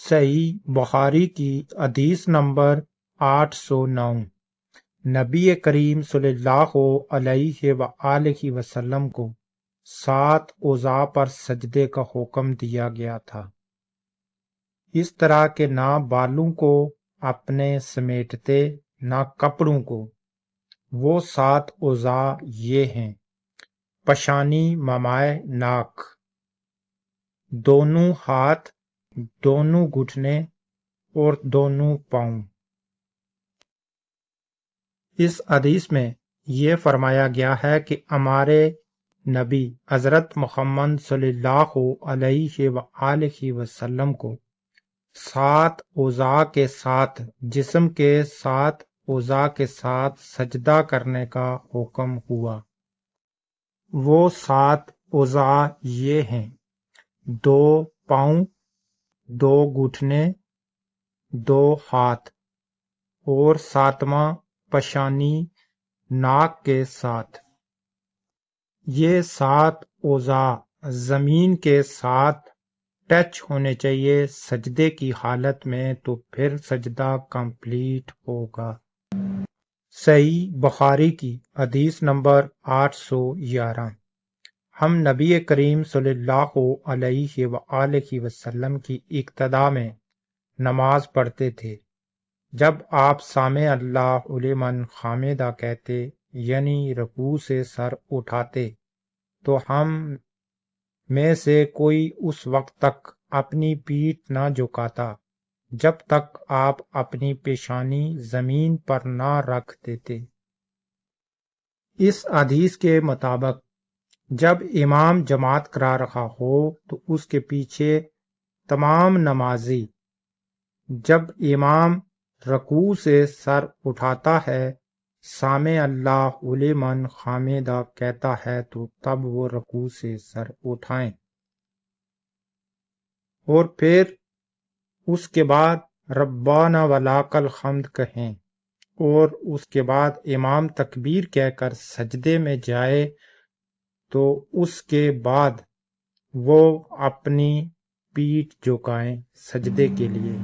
صحیح بخاری کی حدیث نمبر 809۔ نبی کریم صلی اللہ علیہ وآلہ وسلم کو 7 اعضاء پر سجدے کا حکم دیا گیا تھا، اس طرح کہ نہ بالوں کو اپنے سمیٹتے نہ کپڑوں کو۔ وہ 7 اعضاء یہ ہیں: پیشانی، ممائے ناک، دونوں ہاتھ، دونوں گھٹنے اور دونوں پاؤں۔ اس حدیث میں یہ فرمایا گیا ہے کہ ہمارے نبی حضرت محمد صلی اللہ علیہ وآلہ وسلم کو 7 اعضاء کے ساتھ، جسم کے 7 اعضاء کے ساتھ سجدہ کرنے کا حکم ہوا۔ وہ 7 اعضاء یہ ہیں: 2 پاؤں، 2 گھٹنے، 2 ہاتھ اور 7واں پیشانی ناک کے ساتھ۔ یہ 7 اعضاء زمین کے ساتھ ٹچ ہونے چاہیے سجدے کی حالت میں، تو پھر سجدہ کمپلیٹ ہوگا۔ صحیح بخاری کی حدیث نمبر 811۔ ہم نبی کریم صلی اللہ علیہ وآلہ وسلم کی اقتداء میں نماز پڑھتے تھے۔ جب آپ سامع اللہ لمن حمدہ کہتے، یعنی رکوع سے سر اٹھاتے، تو ہم میں سے کوئی اس وقت تک اپنی پیٹھ نہ جھکاتا جب تک آپ اپنی پیشانی زمین پر نہ رکھ دیتے۔ اس حدیث کے مطابق جب امام جماعت کرا رہا ہو تو اس کے پیچھے تمام نمازی جب امام رکوع سے سر اٹھاتا ہے، سامع اللہ لمن حمدہ کہتا ہے، تو تب وہ رکوع سے سر اٹھائیں اور پھر اس کے بعد ربنا ولک الحمد کہیں، اور اس کے بعد امام تکبیر کہہ کر سجدے میں جائے تو اس کے بعد وہ اپنی پیٹھ جھکائیں سجدے کے لیے۔